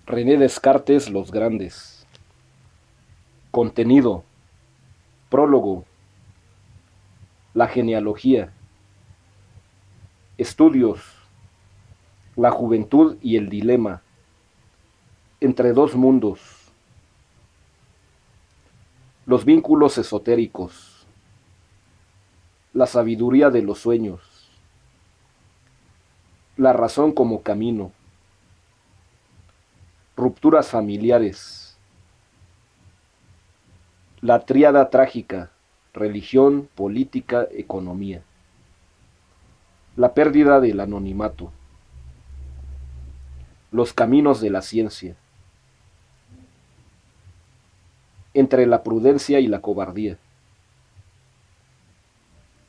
René Descartes, Los Grandes. Contenido. Prólogo. La genealogía. Estudios. La juventud y el dilema. Entre dos mundos. Los vínculos esotéricos. La sabiduría de los sueños. La razón como camino. Rupturas familiares. La tríada trágica. Religión, política, economía. La pérdida del anonimato. Los caminos de la ciencia. Entre la prudencia y la cobardía.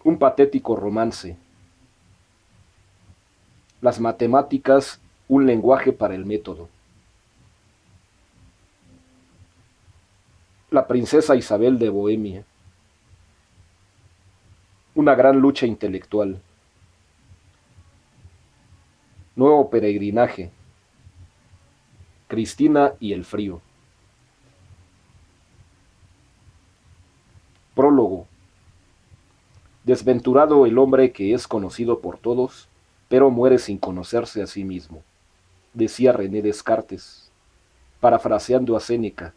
Un patético romance. Las matemáticas, un lenguaje para el método. La princesa Isabel de Bohemia. Una gran lucha intelectual. Nuevo peregrinaje. Cristina y el frío. Prólogo. Desventurado el hombre que es conocido por todos, pero muere sin conocerse a sí mismo, decía René Descartes, parafraseando a Séneca.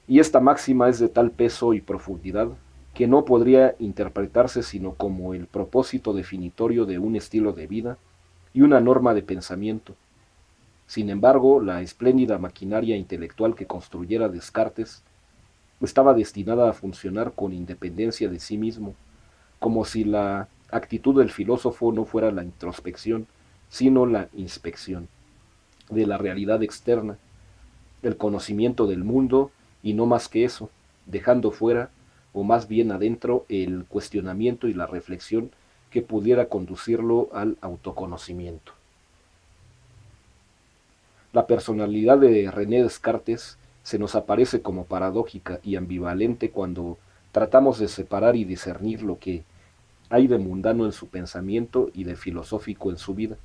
Y esta máxima es de tal peso y profundidad que no podría interpretarse sino como el propósito definitorio de un estilo de vida y una norma de pensamiento. Sin embargo, la espléndida maquinaria intelectual que construyera Descartes estaba destinada a funcionar con independencia de sí mismo, como si la actitud del filósofo no fuera la introspección, sino la inspección de la realidad externa, el conocimiento del mundo y no más que eso, dejando fuera, o más bien adentro, el cuestionamiento y la reflexión que pudiera conducirlo al autoconocimiento. La personalidad de René Descartes se nos aparece como paradójica y ambivalente cuando tratamos de separar y discernir lo que hay de mundano en su pensamiento y de filosófico en su vida.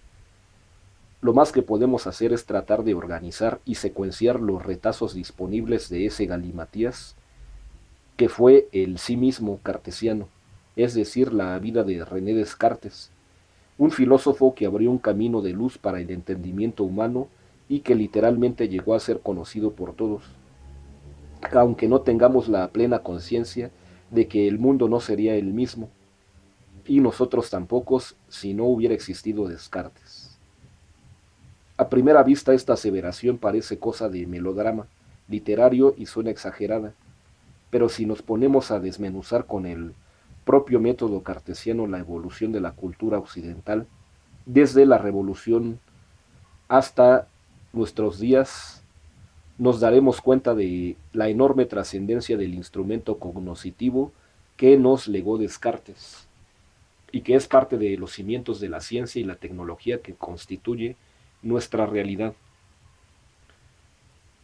Lo más que podemos hacer es tratar de organizar y secuenciar los retazos disponibles de ese galimatías que fue el sí mismo cartesiano, es decir, la vida de René Descartes, un filósofo que abrió un camino de luz para el entendimiento humano y que literalmente llegó a ser conocido por todos, aunque no tengamos la plena conciencia de que el mundo no sería el mismo, y nosotros tampoco si no hubiera existido Descartes. A primera vista esta aseveración parece cosa de melodrama literario y suena exagerada, pero si nos ponemos a desmenuzar con el propio método cartesiano la evolución de la cultura occidental, desde la revolución hasta nuestros días, nos daremos cuenta de la enorme trascendencia del instrumento cognoscitivo que nos legó Descartes y que es parte de los cimientos de la ciencia y la tecnología que constituye nuestra realidad.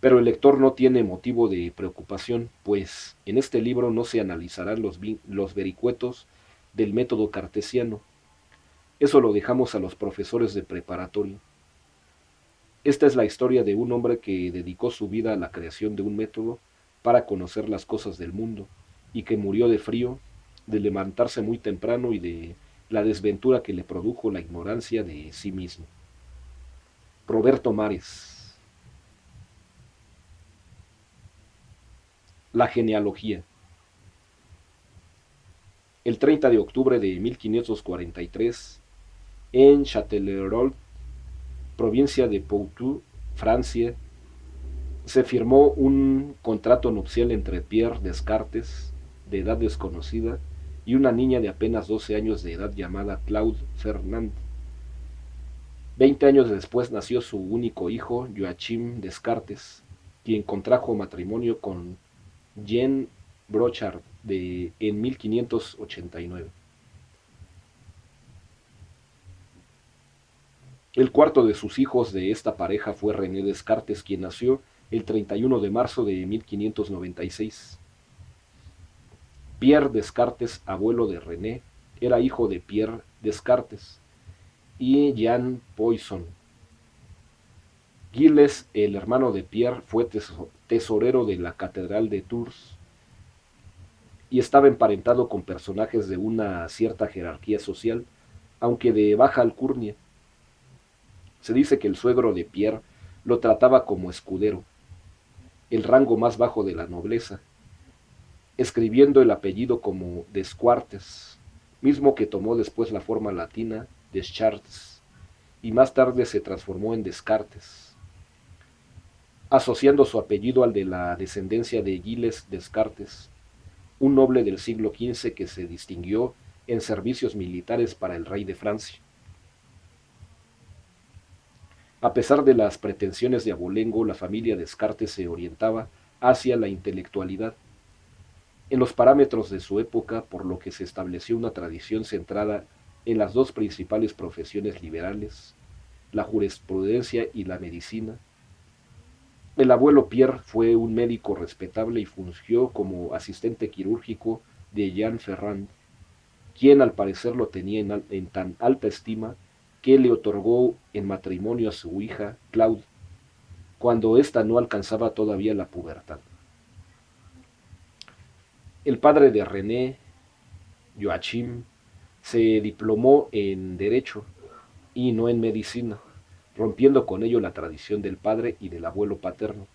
Pero el lector no tiene motivo de preocupación, pues en este libro no se analizarán los vericuetos del método cartesiano. Eso lo dejamos a los profesores de preparatoria. Esta es la historia de un hombre que dedicó su vida a la creación de un método para conocer las cosas del mundo y que murió de frío, de levantarse muy temprano y de la desventura que le produjo la ignorancia de sí mismo. Roberto Mares. La genealogía. El 30 de octubre de 1543, en Châtellerault, provincia de Poitou, Francia, se firmó un contrato nupcial entre Pierre Descartes, de edad desconocida, y una niña de apenas 12 años de edad llamada Claude Fernand. 20 años después nació su único hijo, Joachim Descartes, quien contrajo matrimonio con Jeanne Brochard en 1589. El cuarto de sus hijos de esta pareja fue René Descartes, quien nació el 31 de marzo de 1596. Pierre Descartes, abuelo de René, era hijo de Pierre Descartes y Jeanne Poisson. Gilles, el hermano de Pierre, fue tesorero de la Catedral de Tours y estaba emparentado con personajes de una cierta jerarquía social, aunque de baja alcurnia. Se dice que el suegro de Pierre lo trataba como escudero, el rango más bajo de la nobleza, escribiendo el apellido como Descartes, mismo que tomó después la forma latina Deschartes, y más tarde se transformó en Descartes, asociando su apellido al de la descendencia de Gilles Descartes, un noble del siglo XV que se distinguió en servicios militares para el rey de Francia. A pesar de las pretensiones de abolengo, la familia Descartes se orientaba hacia la intelectualidad, en los parámetros de su época, por lo que se estableció una tradición centrada en las dos principales profesiones liberales, la jurisprudencia y la medicina. El abuelo Pierre fue un médico respetable y fungió como asistente quirúrgico de Jean Ferrand, quien al parecer lo tenía en tan alta estima que le otorgó en matrimonio a su hija Claude, cuando ésta no alcanzaba todavía la pubertad. El padre de René, Joachim, se diplomó en Derecho y no en Medicina, rompiendo con ello la tradición del padre y del abuelo paterno,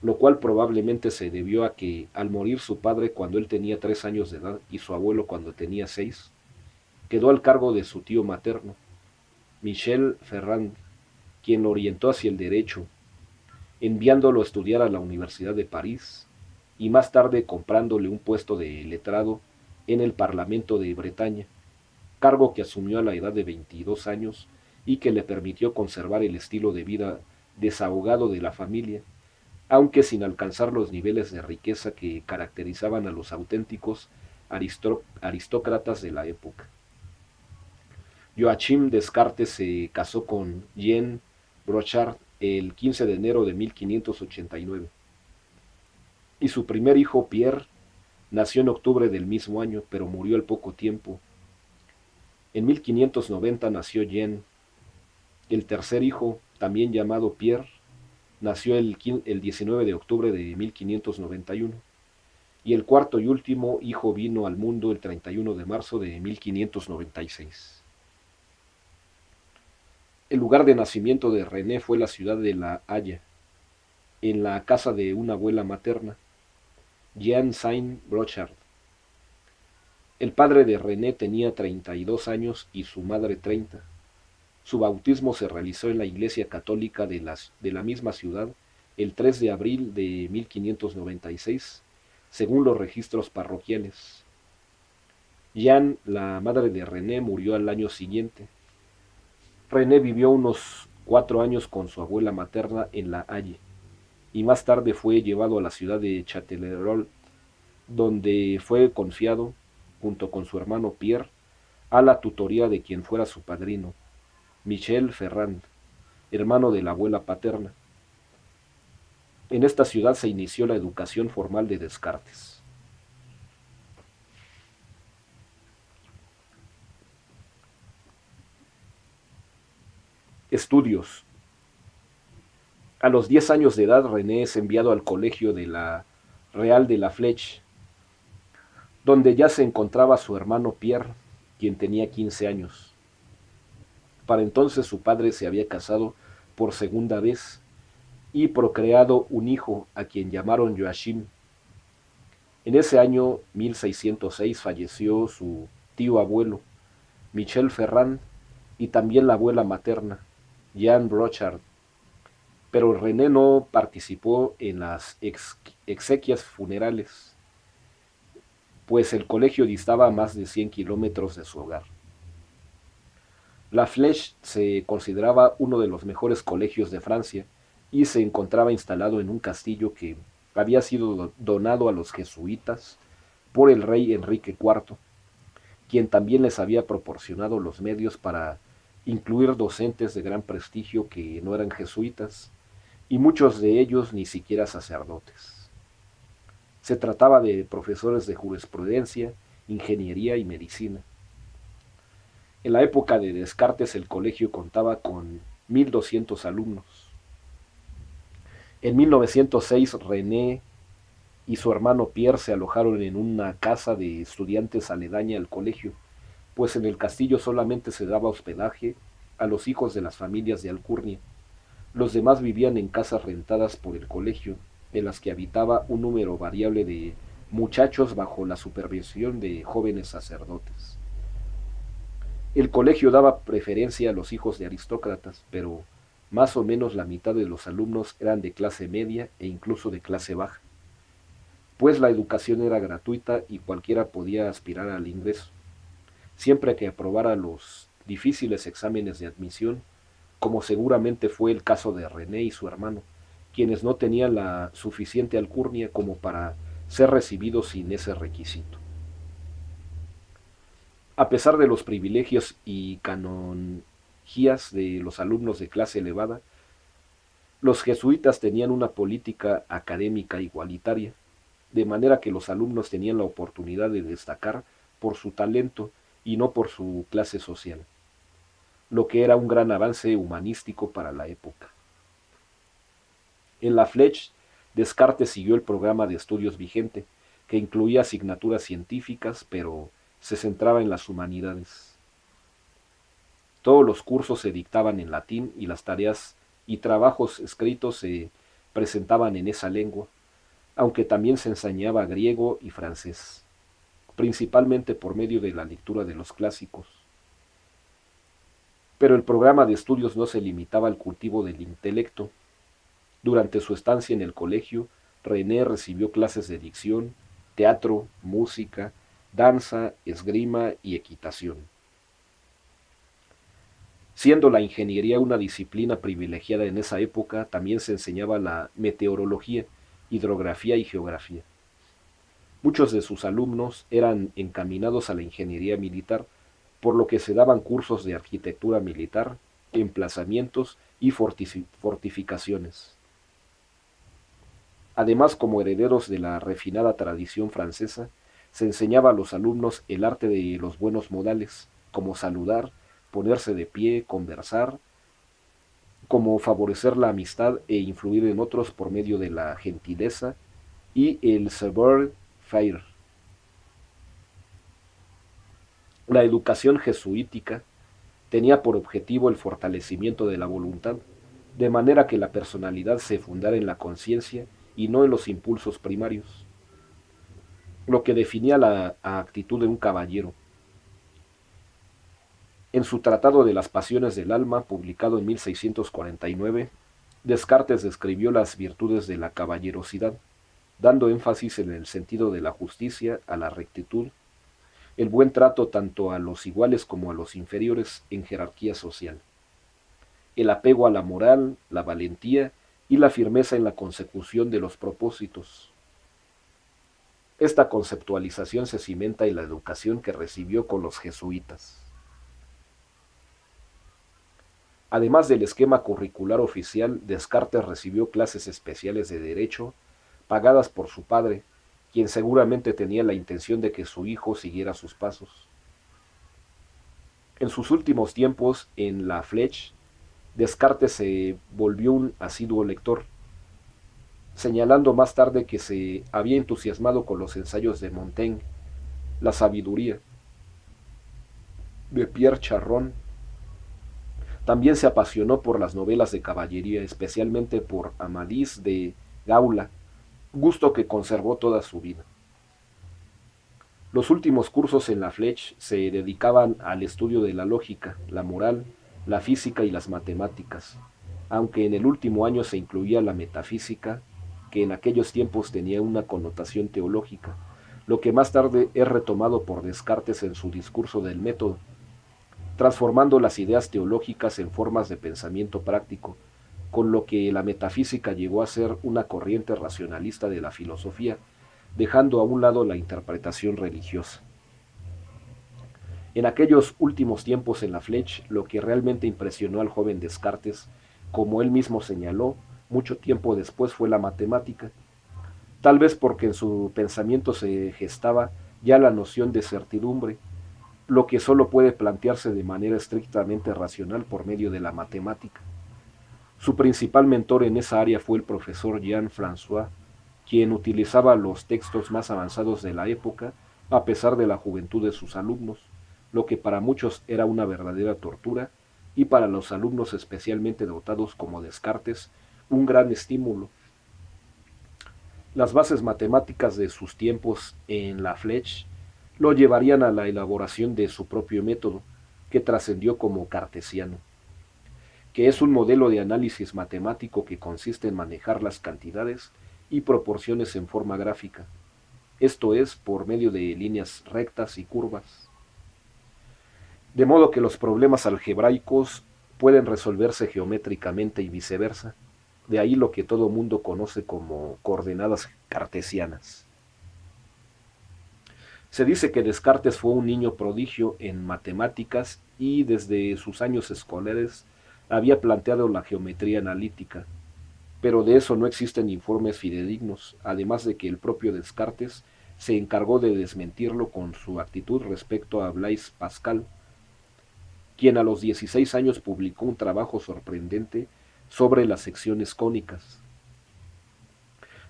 lo cual probablemente se debió a que, al morir su padre cuando él tenía 3 años de edad y su abuelo cuando tenía 6, quedó al cargo de su tío materno, Michel Ferrand, quien lo orientó hacia el derecho, enviándolo a estudiar a la Universidad de París y más tarde comprándole un puesto de letrado en el Parlamento de Bretaña, cargo que asumió a la edad de 22 años y que le permitió conservar el estilo de vida desahogado de la familia, aunque sin alcanzar los niveles de riqueza que caracterizaban a los auténticos aristócratas de la época. Joachim Descartes se casó con Jeanne Brochard el 15 de enero de 1589, y su primer hijo, Pierre, nació en octubre del mismo año, pero murió al poco tiempo. En 1590 nació Jeanne. El tercer hijo, también llamado Pierre, nació el 19 de octubre de 1591, y el cuarto y último hijo vino al mundo el 31 de marzo de 1596. El lugar de nacimiento de René fue la ciudad de La Haya, en la casa de una abuela materna, Jeanne Saint-Brochard. El padre de René tenía 32 años y su madre 30. Su bautismo se realizó en la iglesia católica de la misma ciudad el 3 de abril de 1596, según los registros parroquiales. Jeanne, la madre de René, murió al año siguiente. René vivió unos 4 años con su abuela materna en La Haye, y más tarde fue llevado a la ciudad de Châtellerault, donde fue confiado, junto con su hermano Pierre, a la tutoría de quien fuera su padrino, Michel Ferrand, hermano de la abuela paterna. En esta ciudad se inició la educación formal de Descartes. Estudios. A los 10 años de edad, René es enviado al colegio de la Real de la Fleche, donde ya se encontraba su hermano Pierre, quien tenía 15 años. Para entonces su padre se había casado por segunda vez y procreado un hijo a quien llamaron Joachim. En ese año 1606 falleció su tío abuelo, Michel Ferrand, y también la abuela materna, Jeanne Brochard, pero René no participó en las exequias funerales, pues el colegio distaba a más de 100 kilómetros de su hogar. La Flèche se consideraba uno de los mejores colegios de Francia y se encontraba instalado en un castillo que había sido donado a los jesuitas por el rey Enrique IV, quien también les había proporcionado los medios para incluir docentes de gran prestigio que no eran jesuitas, y muchos de ellos ni siquiera sacerdotes. Se trataba de profesores de jurisprudencia, ingeniería y medicina. En la época de Descartes el colegio contaba con 1200 alumnos. En 1906, René y su hermano Pierre se alojaron en una casa de estudiantes aledaña al colegio, pues en el castillo solamente se daba hospedaje a los hijos de las familias de alcurnia. Los demás vivían en casas rentadas por el colegio, en las que habitaba un número variable de muchachos bajo la supervisión de jóvenes sacerdotes. El colegio daba preferencia a los hijos de aristócratas, pero más o menos la mitad de los alumnos eran de clase media e incluso de clase baja, pues la educación era gratuita y cualquiera podía aspirar al ingreso, siempre que aprobara los difíciles exámenes de admisión, como seguramente fue el caso de René y su hermano, quienes no tenían la suficiente alcurnia como para ser recibidos sin ese requisito. A pesar de los privilegios y canonjías de los alumnos de clase elevada, los jesuitas tenían una política académica igualitaria, de manera que los alumnos tenían la oportunidad de destacar por su talento y no por su clase social, lo que era un gran avance humanístico para la época. En la Fletch, Descartes siguió el programa de estudios vigente, que incluía asignaturas científicas, pero se centraba en las humanidades. Todos los cursos se dictaban en latín y las tareas y trabajos escritos se presentaban en esa lengua, aunque también se enseñaba griego y francés, principalmente por medio de la lectura de los clásicos. Pero el programa de estudios no se limitaba al cultivo del intelecto. Durante su estancia en el colegio, René recibió clases de dicción, teatro, música, danza, esgrima y equitación. Siendo la ingeniería una disciplina privilegiada en esa época, también se enseñaba la meteorología, hidrografía y geografía. Muchos de sus alumnos eran encaminados a la ingeniería militar, por lo que se daban cursos de arquitectura militar, emplazamientos y fortificaciones. Además, como herederos de la refinada tradición francesa, se enseñaba a los alumnos el arte de los buenos modales, como saludar, ponerse de pie, conversar, como favorecer la amistad e influir en otros por medio de la gentileza y el savoir-faire. La educación jesuítica tenía por objetivo el fortalecimiento de la voluntad, de manera que la personalidad se fundara en la conciencia y no en los impulsos primarios, lo que definía la actitud de un caballero. En su Tratado de las Pasiones del Alma, publicado en 1649, Descartes describió las virtudes de la caballerosidad, dando énfasis en el sentido de la justicia, a la rectitud, el buen trato tanto a los iguales como a los inferiores en jerarquía social, el apego a la moral, la valentía y la firmeza en la consecución de los propósitos. Esta conceptualización se cimenta en la educación que recibió con los jesuitas. Además del esquema curricular oficial, Descartes recibió clases especiales de derecho, pagadas por su padre, quien seguramente tenía la intención de que su hijo siguiera sus pasos. En sus últimos tiempos en la Fletch, Descartes se volvió un asiduo lector, señalando más tarde que se había entusiasmado con los ensayos de Montaigne, La sabiduría, de Pierre Charron. También se apasionó por las novelas de caballería, especialmente por Amadís de Gaula, gusto que conservó toda su vida. Los últimos cursos en la Fletch se dedicaban al estudio de la lógica, la moral, la física y las matemáticas, aunque en el último año se incluía la metafísica, que en aquellos tiempos tenía una connotación teológica, lo que más tarde es retomado por Descartes en su discurso del método, transformando las ideas teológicas en formas de pensamiento práctico, con lo que la metafísica llegó a ser una corriente racionalista de la filosofía, dejando a un lado la interpretación religiosa. En aquellos últimos tiempos en la Fletch, lo que realmente impresionó al joven Descartes, como él mismo señaló, mucho tiempo después fue la matemática, tal vez porque en su pensamiento se gestaba ya la noción de certidumbre, lo que solo puede plantearse de manera estrictamente racional por medio de la matemática. Su principal mentor en esa área fue el profesor Jean-François, quien utilizaba los textos más avanzados de la época a pesar de la juventud de sus alumnos, lo que para muchos era una verdadera tortura y para los alumnos especialmente dotados como Descartes un gran estímulo. Las bases matemáticas de sus tiempos en la Fleche lo llevarían a la elaboración de su propio método, que trascendió como cartesiano, que es un modelo de análisis matemático que consiste en manejar las cantidades y proporciones en forma gráfica, esto es, por medio de líneas rectas y curvas. De modo que los problemas algebraicos pueden resolverse geométricamente y viceversa. De ahí lo que todo mundo conoce como coordenadas cartesianas. Se dice que Descartes fue un niño prodigio en matemáticas y desde sus años escolares había planteado la geometría analítica, pero de eso no existen informes fidedignos, además de que el propio Descartes se encargó de desmentirlo con su actitud respecto a Blaise Pascal, quien a los 16 años publicó un trabajo sorprendente sobre las secciones cónicas.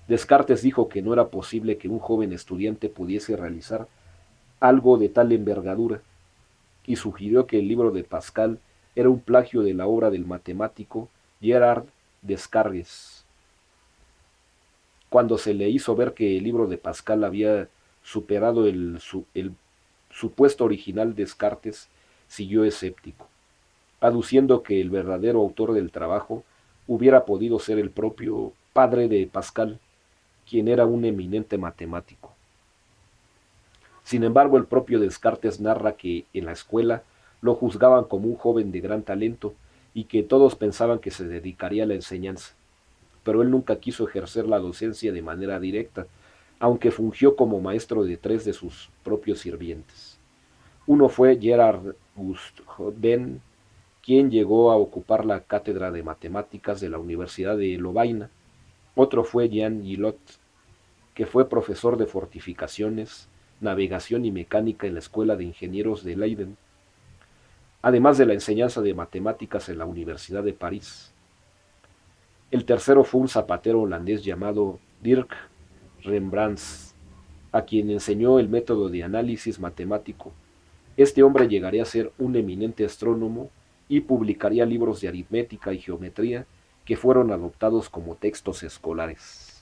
Descartes dijo que no era posible que un joven estudiante pudiese realizar algo de tal envergadura, y sugirió que el libro de Pascal era un plagio de la obra del matemático Gerard Descartes. Cuando se le hizo ver que el libro de Pascal había superado el supuesto original, Descartes siguió escéptico, aduciendo que el verdadero autor del trabajo hubiera podido ser el propio padre de Pascal, quien era un eminente matemático. Sin embargo, el propio Descartes narra que en la escuela lo juzgaban como un joven de gran talento y que todos pensaban que se dedicaría a la enseñanza, pero él nunca quiso ejercer la docencia de manera directa, aunque fungió como maestro de 3 de sus propios sirvientes. Uno fue Gerard Gustodin, quien llegó a ocupar la cátedra de matemáticas de la Universidad de Lovaina. Otro fue Jean Gillot, que fue profesor de fortificaciones, navegación y mecánica en la Escuela de Ingenieros de Leiden, además de la enseñanza de matemáticas en la Universidad de París. El tercero fue un zapatero holandés llamado Dirk Rembrandts, a quien enseñó el método de análisis matemático. Este hombre llegaría a ser un eminente astrónomo y publicaría libros de aritmética y geometría que fueron adoptados como textos escolares.